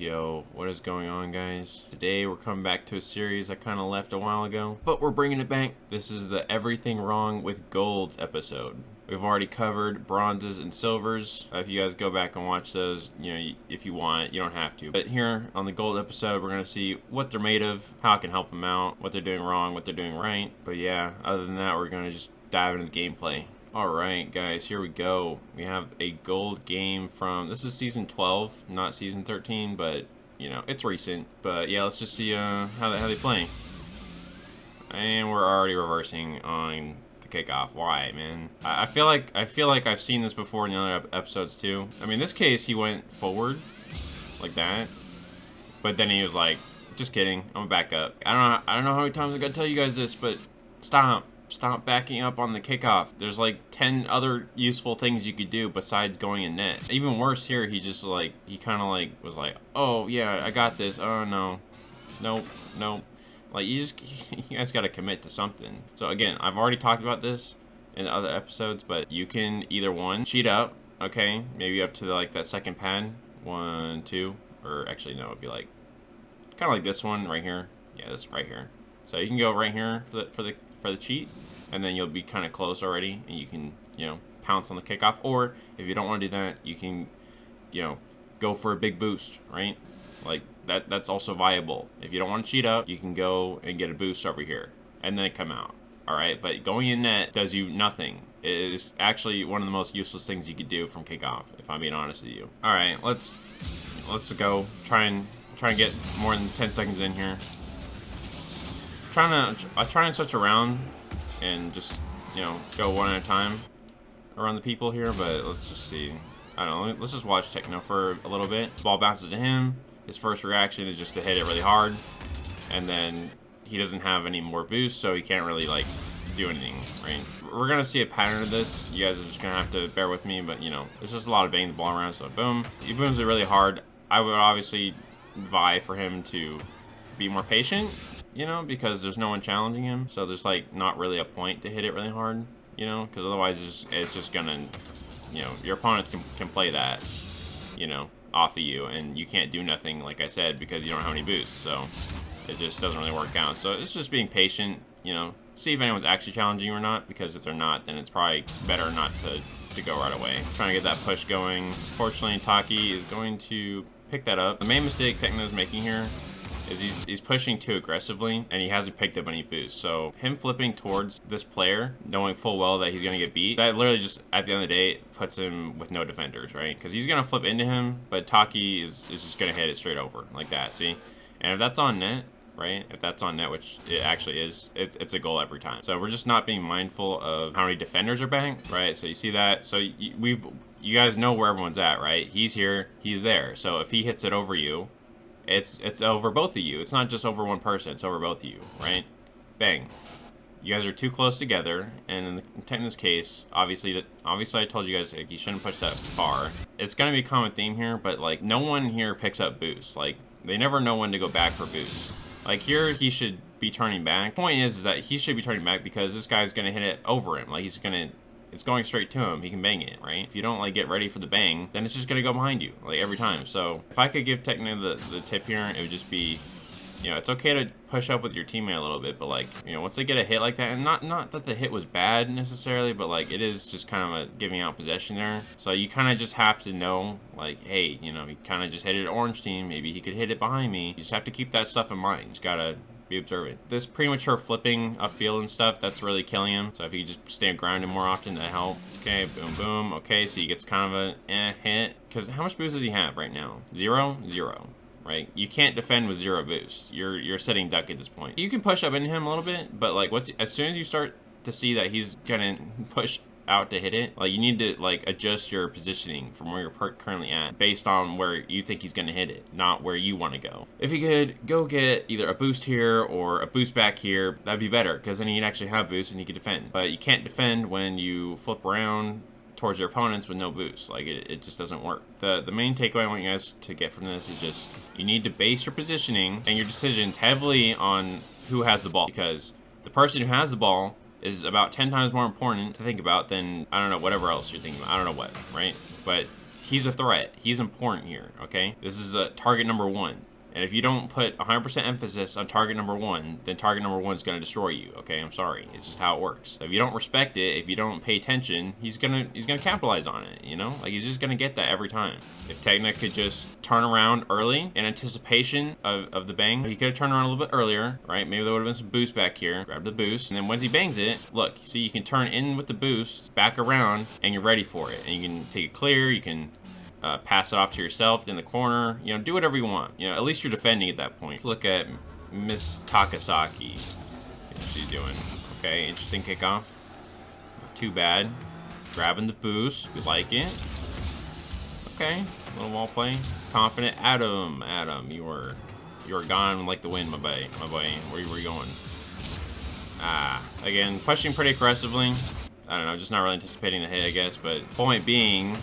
Yo, what is going on, guys? Today we're coming back to a series I kind of left a while ago, but we're bringing it back. This is the Everything Wrong with Golds episode. We've already covered bronzes and silvers. If you guys go back and watch those, if you want, you don't have to. But here on the gold episode, we're going to see what they're made of, how I can help them out, what they're doing wrong, what they're doing right. But yeah, other than that, we're going to just dive into the gameplay. Alright guys, here we go. We have a gold game from, this is season 12, not season 13, but it's recent. But yeah, let's just see how they play. And we're already reversing on the kickoff. Why, man? I feel like I've seen this before in the other episodes too. I mean, in this case he went forward like that, but then he was like, just kidding, I'm gonna back up. I don't know how many times I gotta tell you guys this, but stop backing up on the kickoff. There's like 10 other useful things you could do besides going in net. Even worse here, he just like, he kind of like was like, oh yeah, I got this. Oh no, nope. Like you guys got to commit to something. So again, I've already talked about this in other episodes, but you can either one, cheat up, okay, maybe up to like that second pad, 1, 2, or actually no, it'd be like kind of like this one right here. Yeah, this right here. So you can go right here for the cheat, and then you'll be kind of close already, and you can pounce on the kickoff. Or if you don't want to do that, you can go for a big boost, right? Like that's also viable. If you don't want to cheat up, you can go and get a boost over here and then come out. All right, but going in net does you nothing. It is actually one of the most useless things you could do from kickoff, if I'm being honest with you. All right, let's go try and get more than 10 seconds in here. I try and switch around and just go one at a time around the people here, but let's just see. I don't know, let's just watch Techno for a little bit. Ball bounces to him. His first reaction is just to hit it really hard, and then he doesn't have any more boost, so he can't really like do anything, right? We're gonna see a pattern of this. You guys are just gonna have to bear with me, but there's just a lot of banging the ball around. So boom, he booms it really hard. I would obviously vie for him to be more patient, because there's no one challenging him, so there's like not really a point to hit it really hard, because otherwise it's just gonna, your opponents can play that, off of you, and you can't do nothing, like I said, because you don't have any boosts, so it just doesn't really work out. So it's just being patient, see if anyone's actually challenging you or not, because if they're not, then it's probably better not to go right away. Trying to get that push going. Fortunately, Taki is going to pick that up. The main mistake Techno's making here is he's pushing too aggressively, and he hasn't picked up any boost. So him flipping towards this player, knowing full well that he's gonna get beat, that literally just at the end of the day puts him with no defenders, right? Because he's gonna flip into him, but Taki is just gonna hit it straight over like that. See, and if that's on net, right? If that's on net, which it actually is, it's a goal every time. So we're just not being mindful of how many defenders are banked, right? So you see that. So you guys know where everyone's at, right? He's here, he's there. So if he hits it over you, it's over both of you. It's not just over one person, it's over both of you, right? Bang. You guys are too close together, and in Techno's case, obviously I told you guys, like, you shouldn't push that far. It's gonna be a common theme here, but like no one here picks up boosts. Like they never know when to go back for boosts. Like here he should be turning back. The point is that he should be turning back because this guy's gonna hit it over him. Like it's going straight to him. He can bang it, right? If you don't like get ready for the bang, then it's just gonna go behind you, like every time. So if I could give Techno the tip here, it would just be, it's okay to push up with your teammate a little bit, but like, once they get a hit like that, and not that the hit was bad necessarily, but like it is just kind of a giving out possession there. So you kind of just have to know, like, hey, he kind of just hit it at orange team. Maybe he could hit it behind me. You just have to keep that stuff in mind. You just gotta be observant. This premature flipping upfield and stuff, that's really killing him. So if you just stay grounded more often, that help. Okay, boom, boom. Okay, so he gets kind of a hit. Because how much boost does he have right now? Zero? Right? You can't defend with 0 boost. You're sitting duck at this point. You can push up into him a little bit, but like as soon as you start to see that he's gonna push out to hit it, like you need to like adjust your positioning from where you're currently at based on where you think he's gonna hit it, not where you want to go. If you could go get either a boost here or a boost back here, that'd be better, because then he'd actually have boost and he could defend. But you can't defend when you flip around towards your opponents with no boost. Like it just doesn't work. The main takeaway I want you guys to get from this is just you need to base your positioning and your decisions heavily on who has the ball, because the person who has the ball is about 10 times more important to think about than, I don't know, whatever else you're thinking about. I don't know what, right? But he's a threat. He's important here, okay? This is a target number 1. And if you don't put 100% emphasis on target number 1, then target number 1 is going to destroy you, okay? I'm sorry. It's just how it works. So if you don't respect it, if you don't pay attention, he's gonna capitalize on it, you know? Like, he's just gonna get that every time. If Tegna could just turn around early in anticipation of the bang, he could have turned around a little bit earlier, right? Maybe there would have been some boost back here. Grab the boost, and then once he bangs it, look, see, you can turn in with the boost, back around, and you're ready for it. And you can take it clear, you can pass it off to yourself in the corner, you know, do whatever you want. You know, at least you're defending at that point. Let's look at Miss Takasaki. See what she's doing. Okay, interesting kickoff. Not too bad. Grabbing the boost. We like it. Okay, a little wall play. It's confident. Adam, you are gone like the wind, my boy. Where were you going? Again, pushing pretty aggressively. I don't know, just not really anticipating the hit, I guess. But point being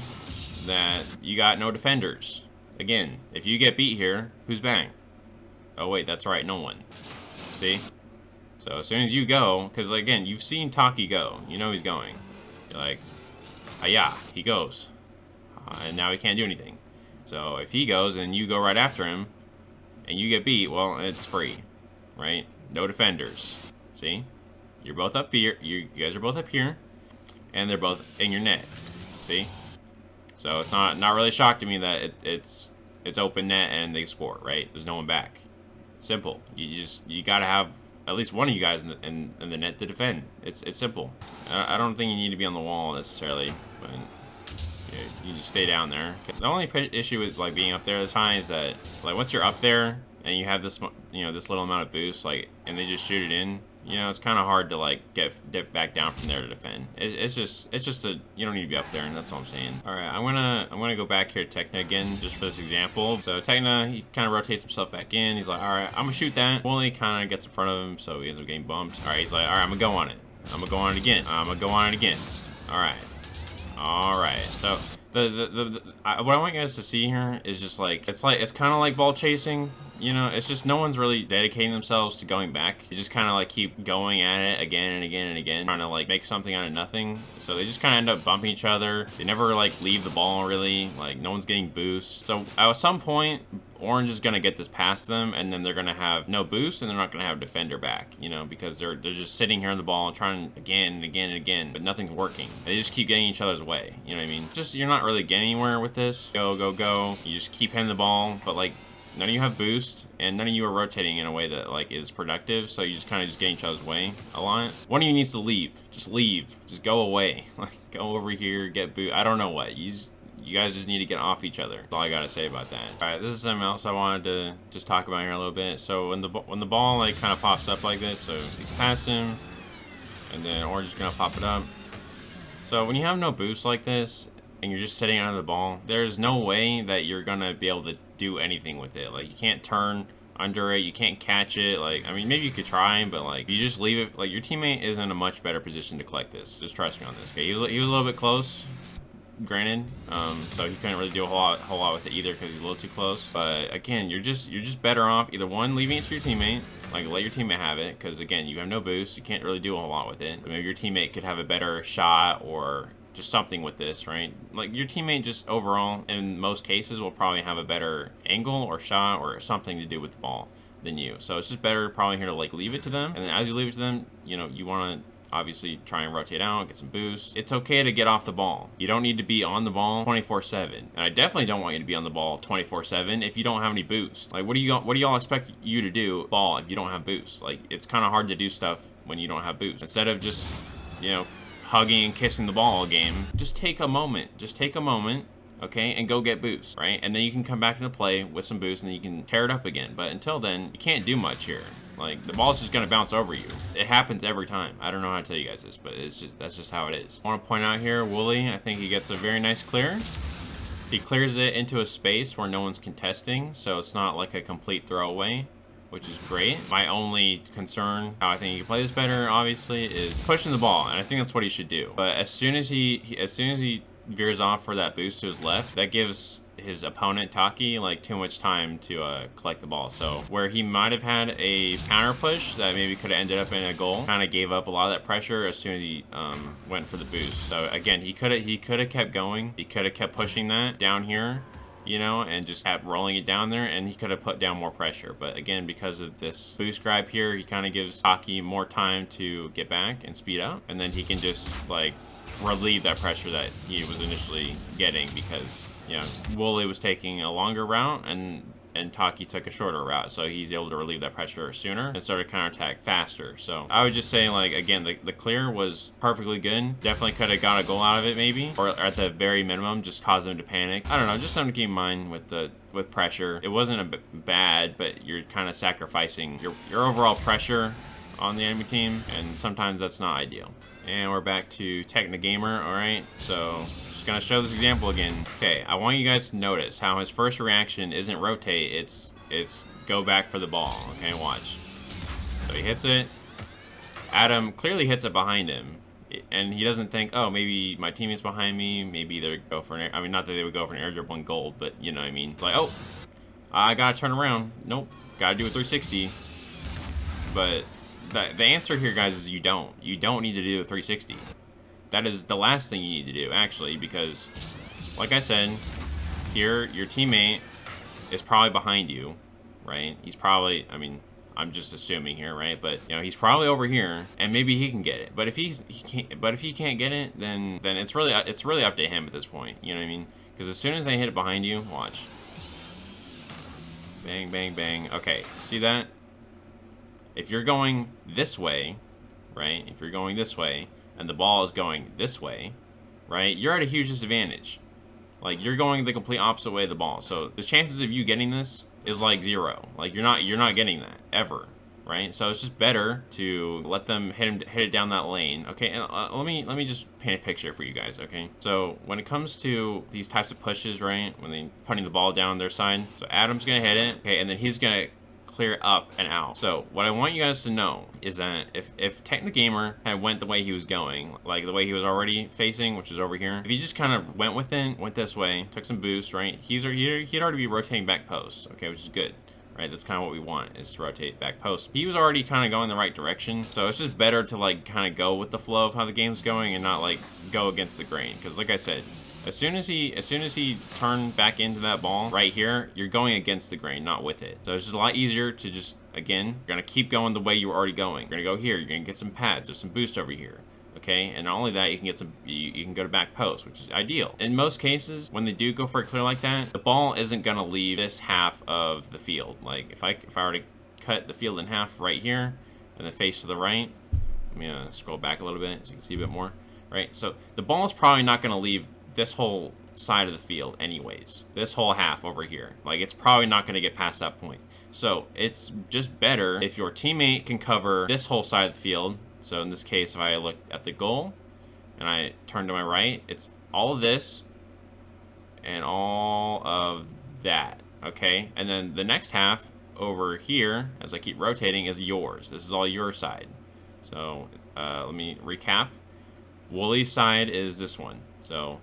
that you got no defenders. Again, if you get beat here, who's bang? Oh wait, that's right, no one. See? So as soon as you go, because again, you've seen Taki go. You know he's going. You're like, yeah, he goes. And now he can't do anything. So if he goes and you go right after him, and you get beat, well, it's free. Right? No defenders. See? You're both up here. You guys are both up here. And they're both in your net. See? So it's not really a shock to me that it's open net and they score, right? There's no one back. It's simple. You gotta have at least one of you guys in the net to defend. It's simple. I don't think you need to be on the wall necessarily, but you just stay down there. The only issue with like being up there this high is that like once you're up there and you have this this little amount of boost, like, and they just shoot it in. You know, it's kind of hard to like dip back down from there to defend. It's just you don't need to be up there, and that's all I'm saying. All right, I'm gonna go back here to Tegna again just for this example. So Tegna, he kind of rotates himself back in. He's like, all right, I'm gonna shoot that. Wooly kind of gets in front of him, so he ends up getting bumped. All right, he's like, all right, I'm gonna go on it. I'm gonna go on it again. I'm gonna go on it again. All right. So what I want you guys to see here is just like it's kind of like ball chasing. You know, it's just no one's really dedicating themselves to going back. You just kind of like keep going at it again and again and again, trying to like make something out of nothing. So they just kind of end up bumping each other. They never like leave the ball really. Like no one's getting boost. So at some point, Orange is gonna get this past them, and then they're gonna have no boost, and they're not gonna have a defender back. You know, because they're just sitting here on the ball and trying again and again and again, but nothing's working. They just keep getting each other's way. You know what I mean? Just you're not really getting anywhere with this. Go. You just keep hitting the ball, but like. None of you have boost, and none of you are rotating in a way that like is productive, so you just kind of just get each other's way a lot. One of you needs to leave. Just leave. Just go away. Like, go over here, get boost. I don't know what. You guys just need to get off each other. That's all I gotta say about that. All right, this is something else I wanted to just talk about here a little bit. So when the ball like kind of pops up like this, so it's past him, and then Orange is gonna pop it up. So when you have no boost like this, and you're just sitting under the ball, there's no way that you're gonna be able to do anything with it. Like, you can't turn under it, you can't catch it. Like, I mean, maybe you could try, but like, you just leave it. Like, your teammate is in a much better position to collect this. Just trust me on this. Okay, he was a little bit close, granted, so he couldn't really do a whole lot with it either because he's a little too close. But again, you're just better off either one, leaving it to your teammate. Like, let your teammate have it, because again, you have no boost, you can't really do a whole lot with it. But maybe your teammate could have a better shot or just something with this, right? Like, your teammate just overall, in most cases, will probably have a better angle or shot or something to do with the ball than you. So it's just better probably here to like leave it to them. And then as you leave it to them, you know, you want to obviously try and rotate out, get some boost. It's okay to get off the ball. You don't need to be on the ball 24/7. And I definitely don't want you to be on the ball 24/7 if you don't have any boost. Like, what do y'all expect you to do ball if you don't have boost? Like, it's kind of hard to do stuff when you don't have boost. Instead of just, you know, hugging and kissing the ball all game, just take a moment, okay, and go get boost, right? And then you can come back into play with some boost, and then you can tear it up again. But until then, you can't do much here. Like, the ball's just gonna bounce over you. It happens every time. I don't know how to tell you guys this, but that's just how it is. I want to point out here, Wooly, I think he gets a very nice clear. He clears it into a space where no one's contesting, so it's not like a complete throwaway, which is great. My only concern, how I think he can play this better, obviously, is pushing the ball, and I think that's what he should do. But as soon as he veers off for that boost to his left, that gives his opponent Taki like too much time to collect the ball. So where he might have had a counter push that maybe could have ended up in a goal, kind of gave up a lot of that pressure as soon as he went for the boost. So again, he could have kept going. He could have kept pushing that down here, you know, and just kept rolling it down there, and he could have put down more pressure. But again, because of this boost grab here, he kind of gives Taki more time to get back and speed up, and then he can just like relieve that pressure that he was initially getting, because, you know, Wooly was taking a longer route and Taki took a shorter route, so he's able to relieve that pressure sooner and start a counterattack faster. So I would just say, like, again, the clear was perfectly good. Definitely could have got a goal out of it, maybe, or at the very minimum, just cause them to panic. I don't know, just something to keep in mind with pressure. It wasn't bad, but you're kind of sacrificing your overall pressure on the enemy team, and sometimes that's not ideal. And we're back to Technogamer. All right, so just gonna show this example again. Okay, I want you guys to notice how his first reaction isn't rotate, it's go back for the ball. Okay, watch. So he hits it. Adam clearly hits it behind him, and he doesn't think, oh, maybe my teammate's behind me, maybe they go for an I mean, not that they would go for an air dribble on gold, but you know what I mean. It's like, oh, I gotta turn around. Nope, gotta do a 360. But the answer here, guys, is you don't need to do a 360. That is the last thing you need to do, actually, because, like I said, here, your teammate is probably behind you, right? He's probably, I mean, I'm just assuming here, right? But, you know, he's probably over here, and maybe he can get it. But if he can't get it, then it's really up to him at this point. You know what I mean? Because as soon as they hit it behind you, watch. Bang, bang, bang. Okay, see that? If you're going this way, right? If you're going this way, and the ball is going this way, right? You're at a huge disadvantage. Like, you're going the complete opposite way of the ball. So the chances of you getting this is like 0. Like, you're not getting that ever, right? So it's just better to let them hit it down that lane. Okay, and let me just paint a picture for you guys. Okay, so when it comes to these types of pushes, right? When they putting the ball down their side, so Adam's gonna hit it. Okay, and then he's gonna clear up and out. So what I want you guys to know is that if Technogamer had went the way he was going, like the way he was already facing, which is over here, if he just kind of went this way, took some boost, right? He'd already be rotating back post, okay, which is good, right? That's kind of what we want, is to rotate back post. He was already kind of going the right direction, so it's just better to like kind of go with the flow of how the game's going and not like go against the grain, because like I said, as soon as he turned back into that ball right here, you're going against the grain, not with it. So it's just a lot easier to just, again, you're gonna keep going the way you were already going. You're gonna go here, you're gonna get some pads, there's some boost over here. Okay, and not only that, you can get some, you can go to back post, which is ideal. In most cases, when they do go for a clear like that, the ball isn't gonna leave this half of the field. Like if I were to cut the field in half right here, and then face to the right, let me scroll back a little bit so you can see a bit more. Right, so the ball is probably not gonna leave this whole side of the field anyways, this whole half over here, like it's probably not going to get past that point. So it's just better if your teammate can cover this whole side of the field. So in this case, if I look at the goal and I turn to my right, it's all of this and all of that, okay? And then the next half over here, as I keep rotating, is yours. This is all your side. So let me recap. Wooly's side is this one. So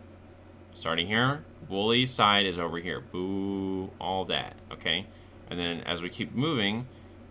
starting here, Wooly's side is over here. Boo, all that, okay? And then as we keep moving,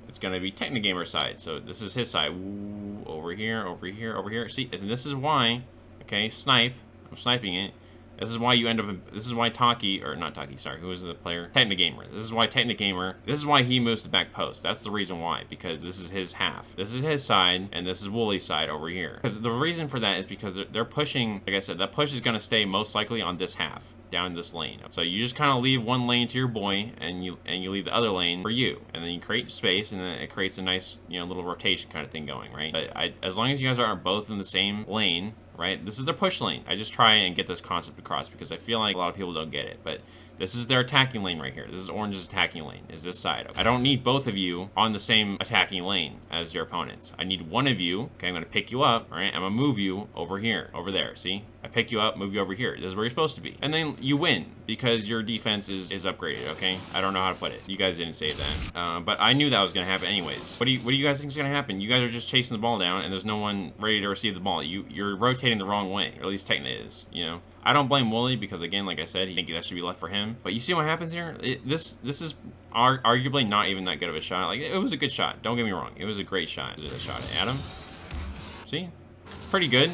it's gonna be Technogamer's side. So this is his side. Woo, over here, over here, over here. See, and this is why, okay, snipe, I'm sniping it. This is why you end up, this is why Taki, or not Taki, sorry, who is the player? Technogamer. This is why Technogamer, this is why he moves to back post. That's the reason why, because this is his half. This is his side, and this is Wooly's side over here. Because the reason for that is because they're pushing, like I said, that push is going to stay most likely on this half, down this lane. So you just kind of leave one lane to your boy, and you leave the other lane for you. And then you create space, and then it creates a nice, you know, little rotation kind of thing going, right? But as long as you guys are both in the same lane, right? This is their push lane. I just try and get this concept across because I feel like a lot of people don't get it. But this is their attacking lane right here. This is Orange's attacking lane, is this side. I don't need both of you on the same attacking lane as your opponents. I need one of you. Okay, I'm going to pick you up, all right? I'm going to move you over here, over there, see? I pick you up, move you over here. This is where you're supposed to be. And then you win because your defense is upgraded, okay? I don't know how to put it. You guys didn't say that. But I knew that was going to happen anyways. What do you guys think is going to happen? You guys are just chasing the ball down, and there's no one ready to receive the ball. You're rotating the wrong way, or at least technically it is, you know? I don't blame Wooly because, again, like I said, I think that should be left for him. But you see what happens here? This is arguably not even that good of a shot. Like, it was a good shot. Don't get me wrong. It was a great shot. It was a shot at Adam. See? Pretty good.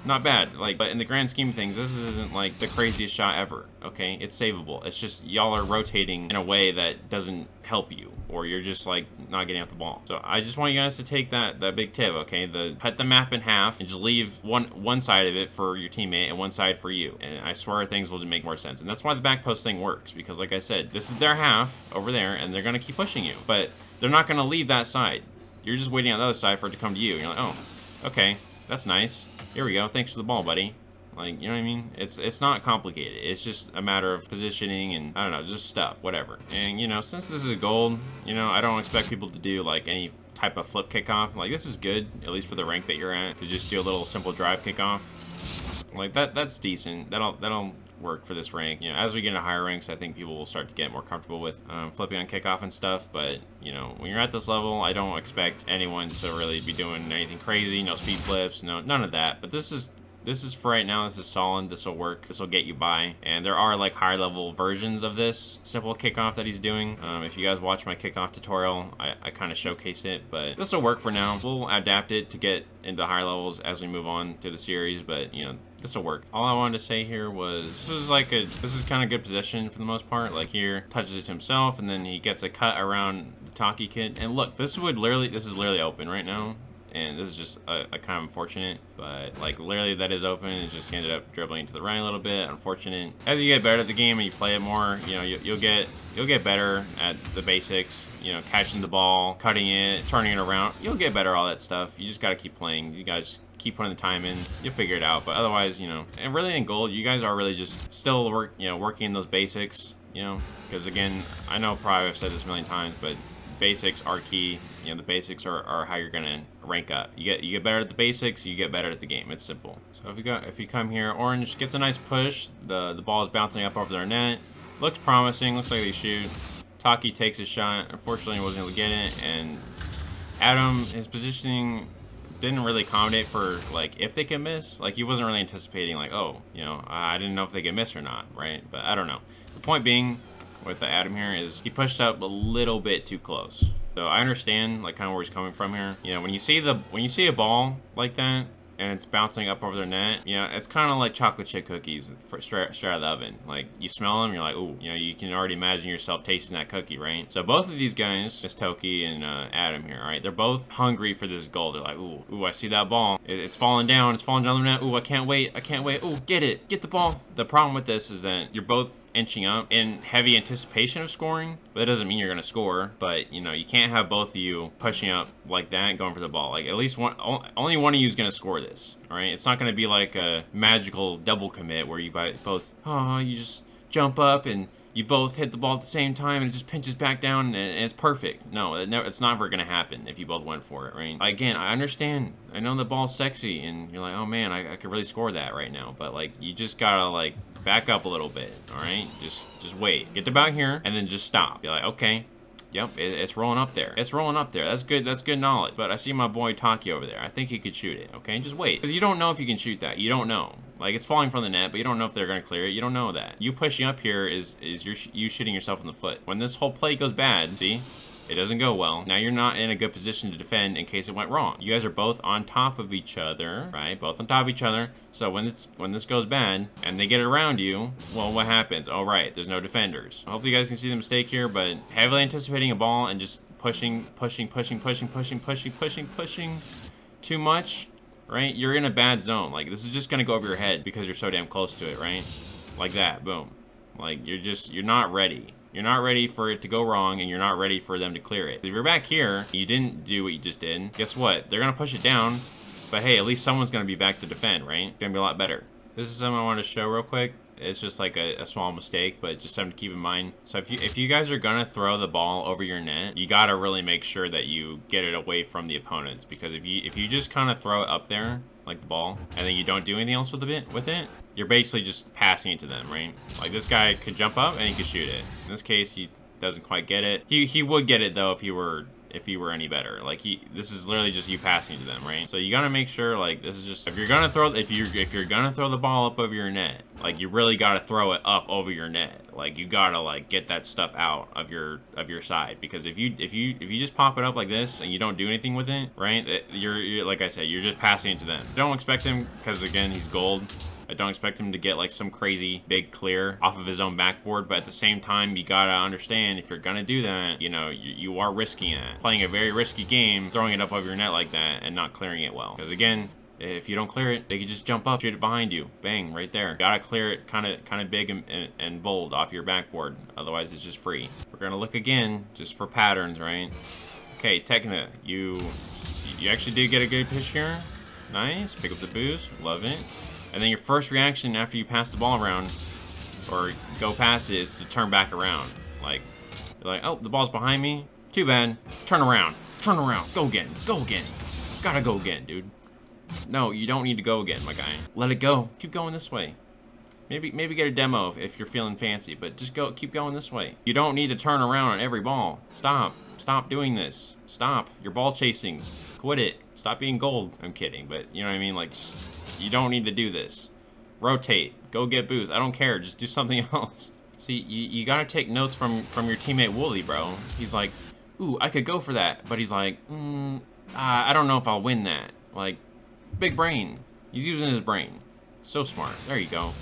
Not bad. Like, but in the grand scheme of things, this isn't like the craziest shot ever, okay? It's savable. It's just y'all are rotating in a way that doesn't help you, or you're just like not getting off the ball. So I just want you guys to take that big tip, okay? Cut the map in half and just leave one side of it for your teammate and one side for you. And I swear things will make more sense. And that's why the back post thing works, because like I said, this is their half over there, and they're gonna keep pushing you, but they're not gonna leave that side. You're just waiting on the other side for it to come to you. You're like, oh, okay, that's nice. Here we go. Thanks for the ball, buddy. Like, you know what I mean? It's not complicated. It's just a matter of positioning and, I don't know, just stuff, whatever. And, you know, since this is gold, you know, I don't expect people to do, like, any type of flip kickoff. Like, this is good, at least for the rank that you're at, to just do a little simple drive kickoff. Like, that's decent. That'll work for this rank. You know, as we get into higher ranks, I think people will start to get more comfortable with flipping on kickoff and stuff. But, you know, when you're at this level, I don't expect anyone to really be doing anything crazy. No speed flips, none of that. But this is for right now. This is solid. This will work. This will get you by. And there are like higher level versions of this simple kickoff that he's doing. If you guys watch my kickoff tutorial, I kind of showcase it, but this will work for now. We'll adapt it to get into higher levels as we move on to the series, but you know, this will work. All I wanted to say here was this is kind of good position for the most part. Like here, touches it to himself, and then he gets a cut around the Taki kid. And look, this is literally open right now. And this is just a kind of unfortunate, but like literally that is open. It just ended up dribbling to the right a little bit. Unfortunate. As you get better at the game and you play it more, you know, you'll get better at the basics. You know, catching the ball, cutting it, turning it around. You'll get better at all that stuff. You just gotta keep playing. You guys keep putting the time in. You'll figure it out. But otherwise, you know, and really in gold, you guys are really just still working those basics. You know, because again, I know probably I've said this a million times, but basics are key. You know, the basics are how you're gonna rank up. You get better at the basics, you get better at the game. It's simple. So if you come here, Orange gets a nice push. The ball is bouncing up over their net. Looks promising. Looks like they shoot. Taki takes a shot. Unfortunately, he wasn't able to get it. And Adam, his positioning didn't really accommodate for like if they can miss. Like he wasn't really anticipating like, oh, you know, I didn't know if they could miss or not, right? But I don't know. The point being with the Adam here is he pushed up a little bit too close. So I understand like kind of where he's coming from here. You know, when you see a ball like that and it's bouncing up over their net, you know, it's kind of like chocolate chip cookies straight out of the oven. Like you smell them, you're like, ooh, you know, you can already imagine yourself tasting that cookie, right? So both of these guys, just Toki and Adam here, all right, they're both hungry for this goal. They're like, ooh, I see that ball. It's falling down. It's falling down the net. Ooh, I can't wait. Ooh, get it. Get the ball. The problem with this is that you're both inching up in heavy anticipation of scoring, but that doesn't mean you're gonna score. But you know, you can't have both of you pushing up like that and going for the ball. Like at least only one of you is gonna score this. All right, it's not gonna be like a magical double commit where you both you just jump up and you both hit the ball at the same time and it just pinches back down and it's perfect. No, it's never gonna happen if you both went for it, right? Again, I understand. I know the ball's sexy and you're like, oh man, I could really score that right now. But like, you just gotta like back up a little bit, all right? Just wait. Get to about here and then just stop. Be like, okay, yep, it's rolling up there. It's rolling up there. That's good. That's good knowledge. But I see my boy Taki over there. I think he could shoot it, okay? Just wait. Because you don't know if you can shoot that. You don't know. Like, it's falling from the net, but you don't know if they're going to clear it. You don't know that. You pushing up here is you shooting yourself in the foot. When this whole play goes bad, see? It doesn't go well. Now you're not in a good position to defend in case it went wrong. You guys are both on top of each other, right? Both on top of each other. So when this goes bad and they get it around you, well, what happens? Oh, right, there's no defenders. Hopefully you guys can see the mistake here, but heavily anticipating a ball and just pushing too much, right? You're in a bad zone. Like, this is just gonna go over your head because you're so damn close to it, right? Like that, boom. Like, you're not ready. You're not ready for it to go wrong, and you're not ready for them to clear it. If you're back here, you didn't do what you just did, guess what? They're gonna push it down, but hey, at least someone's gonna be back to defend, right? It's gonna be a lot better. This is something I wanted to show real quick. It's just like a small mistake, but just something to keep in mind. So if you guys are gonna throw the ball over your net, you gotta really make sure that you get it away from the opponents, because if you just kind of throw it up there like the ball and then you don't do anything else with it, you're basically just passing it to them, right? Like this guy could jump up and he could shoot it. In this case, he doesn't quite get it. He would get it though if he were any better. Like this is literally just you passing to them, right? So you gotta make sure, like, this is just, if you're gonna throw the ball up over your net, like, you really gotta throw it up over your net. Like, you gotta, like, get that stuff out of your side, because if you just pop it up like this and you don't do anything with it, right? You're like I said, you're just passing it to them. Don't expect him, because again, he's gold. I don't expect him to get like some crazy big clear off of his own backboard, but at the same time, you gotta understand, if you're gonna do that, you know, you are risking it. Playing a very risky game, throwing it up over your net like that and not clearing it well. Because again, if you don't clear it, they can just jump up, shoot it behind you. Bang, right there. You gotta clear it kind of big and bold off your backboard. Otherwise, it's just free. We're gonna look again, just for patterns, right? Okay, Tekna, you actually did get a good pitch here. Nice, pick up the boost, love it. And then your first reaction after you pass the ball around, or go past it, is to turn back around. Like, you're like, oh, the ball's behind me. Too bad. Turn around. Turn around. Go again. Go again. Gotta go again, dude. No, you don't need to go again, my guy. Let it go. Keep going this way. Maybe get a demo if you're feeling fancy, but just keep going this way. You don't need to turn around on every ball. Stop. Stop doing this. Stop. You're ball chasing. Quit it. Stop being gold. I'm kidding, but you know what I mean? Like, you don't need to do this. Rotate. Go get boost. I don't care. Just do something else. See, you gotta take notes from your teammate Wooly, bro. He's like, ooh, I could go for that. But he's like, I don't know if I'll win that. Like, big brain. He's using his brain. So smart. There you go.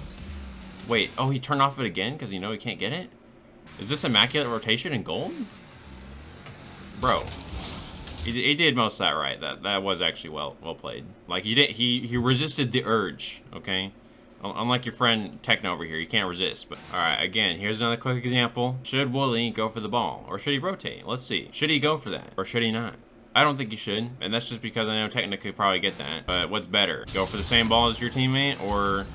Wait, oh, he turned off it again because you know he can't get it? Is this immaculate rotation in gold? Bro. He did most of that right. That was actually well played. Like, he resisted the urge, okay? Unlike your friend Tekno over here, you can't resist. But alright, again, here's another quick example. Should Wooly go for the ball? Or should he rotate? Let's see. Should he go for that? Or should he not? I don't think he should. And that's just because I know Tekno could probably get that. But what's better? Go for the same ball as your teammate, or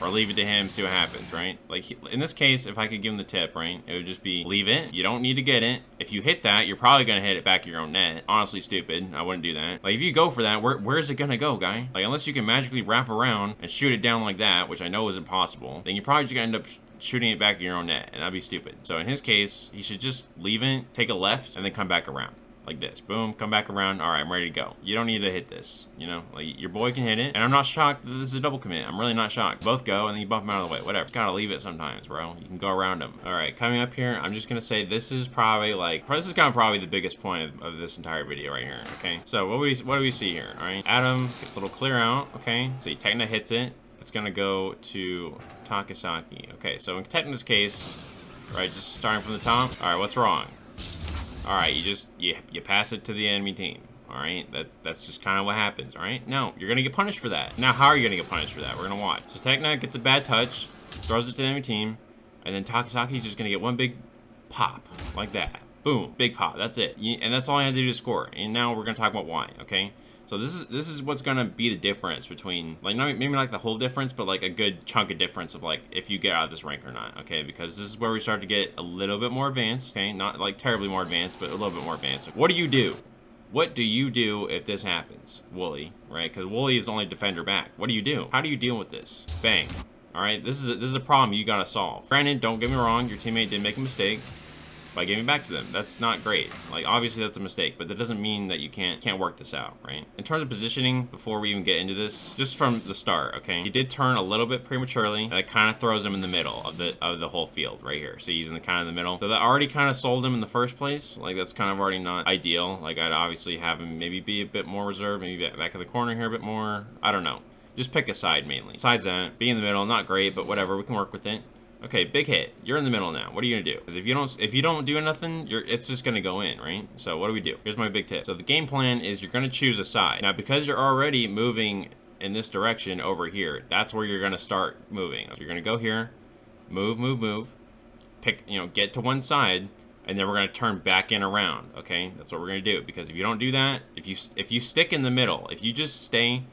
leave it to him, see what happens, right? Like, in this case, if I could give him the tip, right, it would just be, leave it. You don't need to get it. If you hit that, you're probably gonna hit it back of your own net. Honestly, stupid. I wouldn't do that. Like, if you go for that, where's it gonna go, guy? Like, unless you can magically wrap around and shoot it down like that, which I know is impossible, then you're probably just gonna end up shooting it back of your own net, and that'd be stupid. So in his case, he should just leave it, take a left, and then come back around. Like this. Boom, come back around. All right, I'm ready to go. You don't need to hit this. You know, like, your boy can hit it. And I'm not shocked that this is a double commit. I'm really not shocked. Both go, and then you bump them out of the way. Whatever. You gotta leave it sometimes, bro. You can go around them. All right, coming up here, I'm just gonna say this is probably, like, this is kind of probably the biggest point of this entire video right here, okay? So what do we see here, all right? Adam gets a little clear out, okay? See, Tekna hits it. It's gonna go to Takasaki. Okay, so in Tekna's case, right, just starting from the top. All right, what's wrong? All right, you pass it to the enemy team. All right, that's just kind of what happens. All right, no, you're gonna get punished for that. Now, how are you gonna get punished for that? We're gonna watch. So Tekna gets a bad touch, throws it to the enemy team, and then Takasaki's just gonna get one big pop like that. Boom, big pop. That's it. And that's all I had to do to score. And now we're gonna talk about why. Okay. So this is what's gonna be the difference between, like, not maybe like the whole difference, but like a good chunk of difference of, like, if you get out of this rank or not, okay? Because this is where we start to get a little bit more advanced, okay? Not like terribly more advanced, but a little bit more advanced. What do you do? What do you do if this happens, Wooly, right? Because Wooly is the only defender back. What do you do? How do you deal with this? Bang. All right, this is a problem you gotta solve. Granted, don't get me wrong, your teammate did make a mistake by giving back to them. That's not great. Like, obviously that's a mistake, but that doesn't mean that you can't work this out, right? In terms of positioning, before we even get into this, just from the start, okay? He did turn a little bit prematurely, and it kind of throws him in the middle of the whole field right here. So he's in the kind of the middle. So that already kind of sold him in the first place. Like, that's kind of already not ideal. Like, I'd obviously have him maybe be a bit more reserved, maybe back of the corner here a bit more. I don't know. Just pick a side mainly. Besides that, be in the middle, not great, but whatever, we can work with it. Okay, big hit. You're in the middle now. What are you gonna do? Because if you don't do nothing, it's just gonna go in, right? So what do we do? Here's my big tip. So the game plan is you're gonna choose a side. Now, because you're already moving in this direction over here, that's where you're gonna start moving. So you're gonna go here, move, pick, get to one side, and then we're gonna turn back in around. Okay, that's what we're gonna do. Because if you don't do that, if you stick in the middle, if you just stay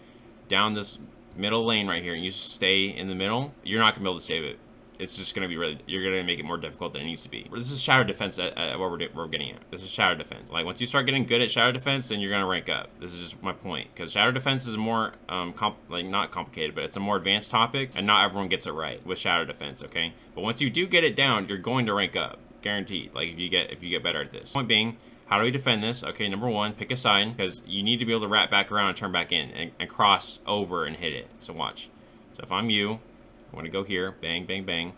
down this middle lane right here and you stay in the middle, you're not gonna be able to save it. it's just gonna be really, you're gonna make it more difficult than it needs to be. This is shadow defense at what we're getting at. This is shadow defense. Like, once you start getting good at shadow defense, then you're gonna rank up. This is just my point, because shadow defense is a more not complicated, but it's a more advanced topic, and not everyone gets it right with shadow defense. Okay, but once you do get it down, you're going to rank up, guaranteed. Like, if you get better at this. Point being, how do we defend this? Okay, number one, pick a side, because you need to be able to wrap back around and turn back in and cross over and hit it. So watch. So if I'm you, I want to go here, bang, bang, bang.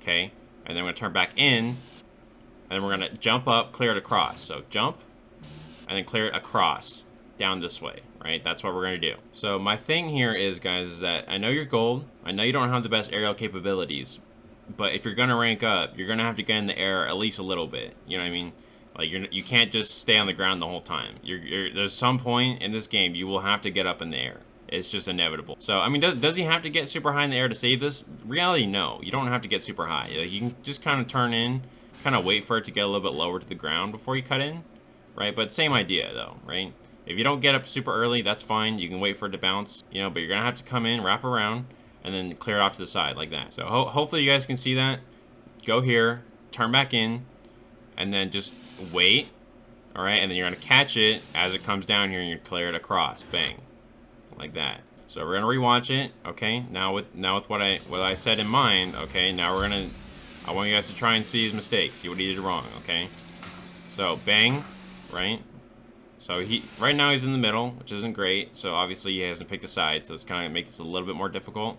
Okay, and then we're gonna turn back in, and then we're gonna jump up, clear it across. So jump, and then clear it across, down this way, right? That's what we're gonna do. So my thing here is, guys, is that I know you're gold, I know you don't have the best aerial capabilities, but if you're gonna rank up, you're gonna have to get in the air at least a little bit. You know what I mean? Like, you can't just stay on the ground the whole time. There's some point in this game you will have to get up in the air. It's just inevitable. So, I mean, does he have to get super high in the air to save this? Reality, no. You don't have to get super high. Like, you can just kind of turn in, kind of wait for it to get a little bit lower to the ground before you cut in, right? But same idea, though, right? If you don't get up super early, that's fine. You can wait for it to bounce, you know, but you're going to have to come in, wrap around, and then clear it off to the side like that. So hopefully you guys can see that. Go here, turn back in, and then just wait, all right? And then you're going to catch it as it comes down here, and you clear it across. Bang. Like that. So we're gonna rewatch it. Okay, now with what I said in mind. Okay, now I want you guys to try and see his mistakes, see what he did wrong. Okay, so bang, right? So right now he's in the middle, which isn't great. So obviously he hasn't picked a side, so it's kind of makes this a little bit more difficult.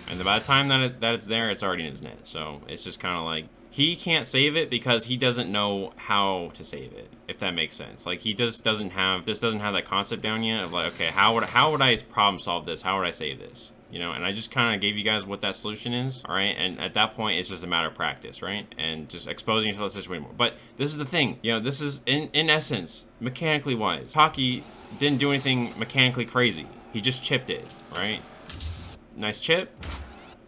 And by the time that it's there, it's already in his net. So it's just kind of like, he can't save it because he doesn't know how to save it, if that makes sense. Like, he just doesn't have that concept down yet of like, okay, how would I problem solve this? How would I save this? You know, and I just kind of gave you guys what that solution is, all right? And at that point, it's just a matter of practice, right? And just exposing yourself to the situation more. But this is the thing, you know, this is, in essence, mechanically wise, Taki didn't do anything mechanically crazy. He just chipped it, right? Nice chip.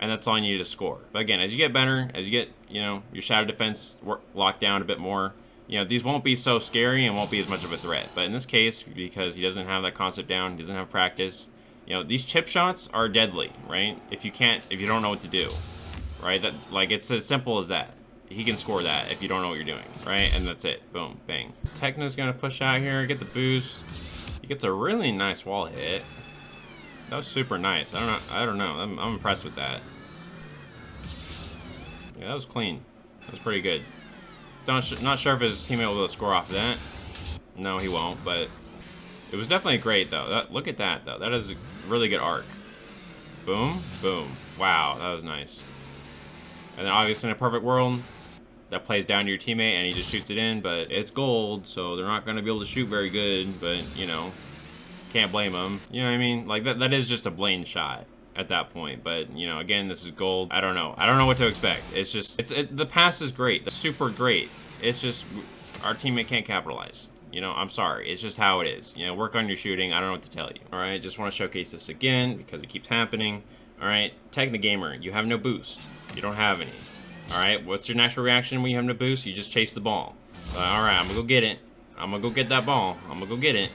And that's all you need to score. But again, as you get better, as you get, you know, your shadow defense locked down a bit more, you know, these won't be so scary and won't be as much of a threat. But in this case, because he doesn't have that concept down, he doesn't have practice, you know, these chip shots are deadly, right? If you don't know what to do, right? That, like, it's as simple as that. He can score that if you don't know what you're doing, right? And that's it. Boom, bang. Techno's gonna push out here, get the boost. He gets a really nice wall hit. That was super nice. I don't know. I'm impressed with that. Yeah, that was clean. That was pretty good. Not sure if his teammate will be able to score off of that. No, he won't, but it was definitely great, though. Look at that, though. That is a really good arc. Boom, boom. Wow, that was nice. And then obviously in a perfect world, that plays down to your teammate and he just shoots it in, but it's gold, so they're not going to be able to shoot very good, but, you know, can't blame them. You know what I mean? Like, that is just a blatant shot at that point, but, you know, again, this is gold. I don't know what to expect. It's just, the pass is great. It's super great. It's just, our teammate can't capitalize. You know, I'm sorry. It's just how it is. You know, work on your shooting. I don't know what to tell you. All right, just want to showcase this again because it keeps happening. All right, Technogamer, you have no boost. You don't have any. All right, what's your natural reaction when you have no boost? You just chase the ball. All right, I'm gonna go get it. I'm gonna go get that ball. I'm gonna go get it.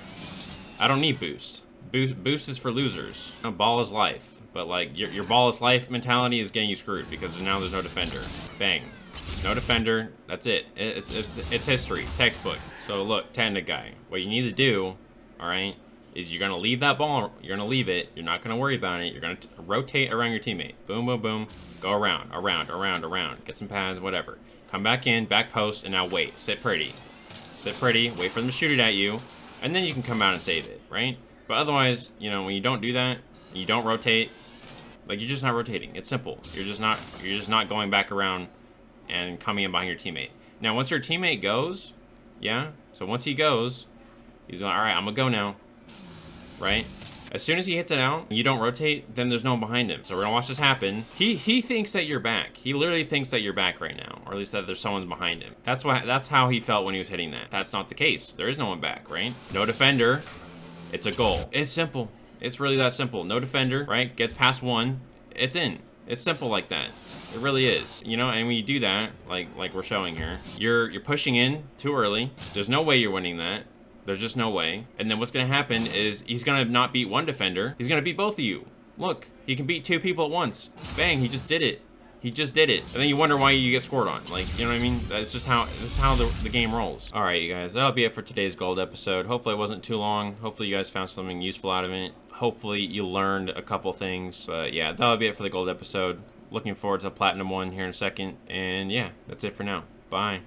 I don't need boost. Boost is for losers. You know, ball is life. But, like, your ball is life mentality is getting you screwed because now there's no defender. Bang. No defender. That's it. It's history. Textbook. So, look, Tenda guy. What you need to do, all right, is you're going to leave that ball. You're going to leave it. You're not going to worry about it. You're going to rotate around your teammate. Boom, boom, boom. Go around, around, around, around. Get some pads, whatever. Come back in, back post, and now wait. Sit pretty. Sit pretty. Wait for them to shoot it at you. And then you can come out and save it, right? But otherwise, you know, when you don't do that, you don't rotate, like, you're just not rotating. It's simple. You're just not going back around and coming in behind your teammate. Now, once your teammate goes, yeah, so once he goes, he's going, all right, I'm going to go now, right? As soon as he hits it out, and you don't rotate, then there's no one behind him. So we're going to watch this happen. He thinks that you're back. He literally thinks that you're back right now, or at least that there's someone behind him. That's how he felt when he was hitting that. That's not the case. There is no one back, right? No defender. It's a goal. It's simple. It's really that simple. No defender, right? Gets past one. It's in. It's simple like that. It really is. You know, and when you do that, like we're showing here, you're pushing in too early. There's no way you're winning that. There's just no way. And then what's going to happen is he's going to not beat one defender. He's going to beat both of you. Look, he can beat two people at once. Bang, he just did it. He just did it. And then you wonder why you get scored on. Like, you know what I mean? That's just how, this is how the game rolls. Alright, you guys. That'll be it for today's gold episode. Hopefully it wasn't too long. Hopefully you guys found something useful out of it. Hopefully you learned a couple things. But yeah, that'll be it for the gold episode. Looking forward to the platinum one here in a second. And yeah, that's it for now. Bye.